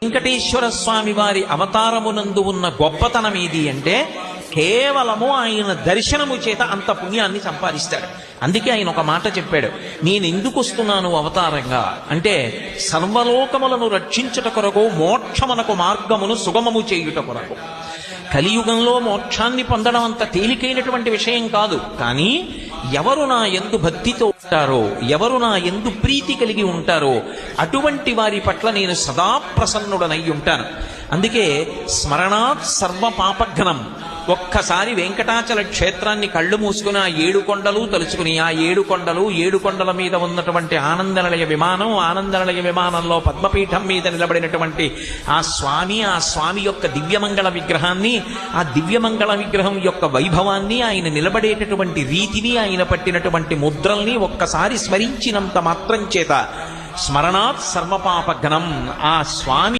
వెంకటేశ్వర స్వామి వారి అవతారమునందు ఉన్న గొప్పతనం ఏది అంటే కేవలము ఆయన దర్శనము చేత అంత పుణ్యాన్ని సంపాదిస్తాడు. అందుకే ఆయన ఒక మాట చెప్పాడు, నేను ఎందుకు వస్తున్నాను అవతారంగా అంటే సర్వలోకములను రక్షించుట కొరకు, మోక్షమునకు మార్గమును సుగమము చేయుట కొరకు. కలియుగంలో మోక్షాన్ని పొందడం అంత తేలికైనటువంటి విషయం కాదు. కానీ ఎవరు నా యందు భక్తితో ఉంటారో, ఎవరు నా యందు ప్రీతి కలిగి ఉంటారో అటువంటి వారి పట్ల నేను సదా ప్రసన్నుడనై ఉంటాను. అందుకే స్మరణాత్ సర్వ పాపఘ్నం. ఒక్కసారి వెంకటాచల క్షేత్రాన్ని కళ్ళు మూసుకుని ఆ 7 కొండలు తలుచుకుని, ఆ 7 కొండలు, 7 కొండల మీద ఉన్నటువంటి ఆనందనిలయ విమానం, ఆనందనిలయ విమానంలో పద్మపీఠం మీద నిలబడినటువంటి ఆ స్వామి యొక్క దివ్యమంగళ విగ్రహాన్ని, ఆ దివ్యమంగళ విగ్రహం యొక్క వైభవాన్ని, ఆయన నిలబడేటటువంటి రీతిని, ఆయన పట్టినటువంటి ముద్రల్ని ఒక్కసారి స్మరించినంత మాత్రం చేత స్మరణాత్ సర్వపాపఘ్నం ఆ స్వామి